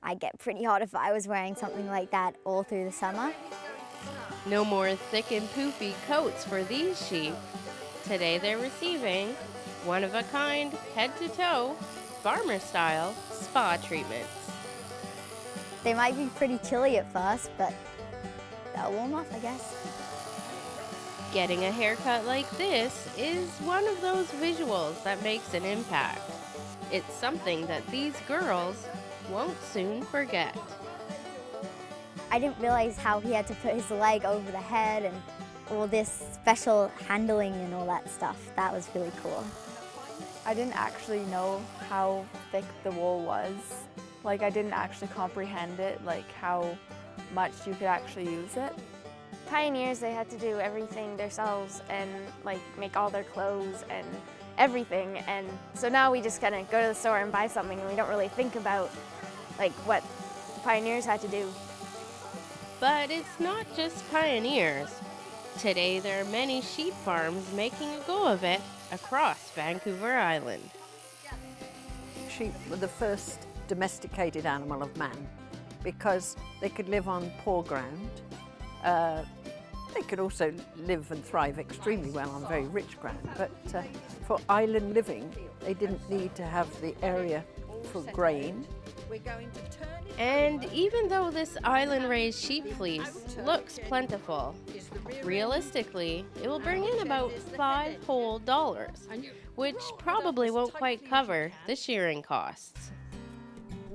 I'd get pretty hot if I was wearing something like that all through the summer. No more thick and poofy coats for these sheep. Today they're receiving one-of-a-kind, head-to-toe, farmer-style spa treatments. They might be pretty chilly at first, but they'll warm up, I guess. Getting a haircut like this is one of those visuals that makes an impact. It's something that these girls won't soon forget. I didn't realize how he had to put his leg over the head and all this special handling and all that stuff. That was really cool. I didn't actually know how thick the wool was. Like, I didn't actually comprehend it, like how much you could actually use it. Pioneers, they had to do everything themselves and like make all their clothes and everything. And so now we just kind of go to the store and buy something and we don't really think about like what the pioneers had to do. But it's not just pioneers. Today there are many sheep farms making a go of it across Vancouver Island. Sheep were the first domesticated animal of man because they could live on poor ground. They could also live and thrive extremely well on very rich ground, but for island living, they didn't need to have the area for grain. And even though this island-raised sheep fleece looks plentiful, realistically, it will bring in about $5 whole, which probably won't quite cover the shearing costs.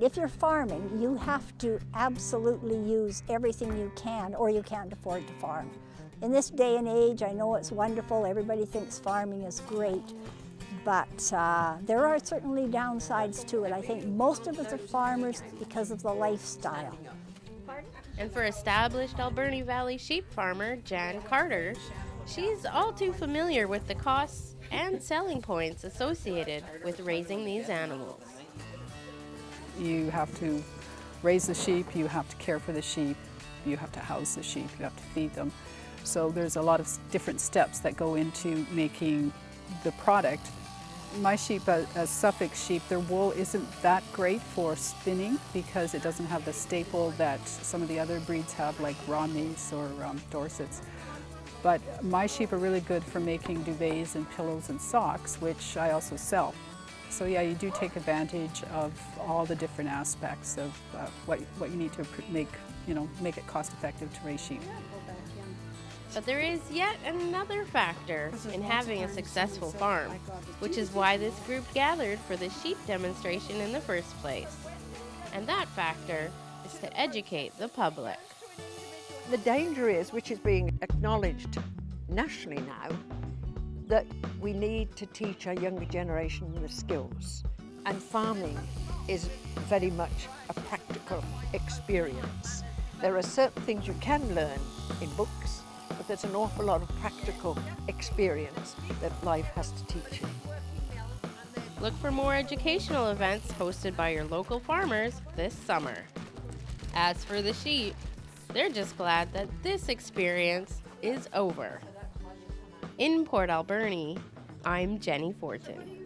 If you're farming, you have to absolutely use everything you can, or you can't afford to farm. In this day and age, I know it's wonderful, everybody thinks farming is great, but there are certainly downsides to it. I think most of us are farmers because of the lifestyle. And for established Alberni Valley sheep farmer Jan Carter, she's all too familiar with the costs and selling points associated with raising these animals. You have to raise the sheep, you have to care for the sheep, you have to house the sheep, you have to feed them. So there's a lot of different steps that go into making the product. My sheep, as Suffolk sheep, their wool isn't that great for spinning because it doesn't have the staple that some of the other breeds have, like Romneys or Dorsets. But my sheep are really good for making duvets and pillows and socks, which I also sell. So yeah, you do take advantage of all the different aspects of what you need to make it cost effective to raise sheep. But there is yet another factor in having a successful farm, which is why this group gathered for the sheep demonstration in the first place. And that factor is to educate the public. The danger is, which is being acknowledged nationally now, that we need to teach our younger generation the skills. And farming is very much a practical experience. There are certain things you can learn in books, but there's an awful lot of practical experience that life has to teach you. Look for more educational events hosted by your local farmers this summer. As for the sheep, they're just glad that this experience is over. In Port Alberni, I'm Jenny Fortin.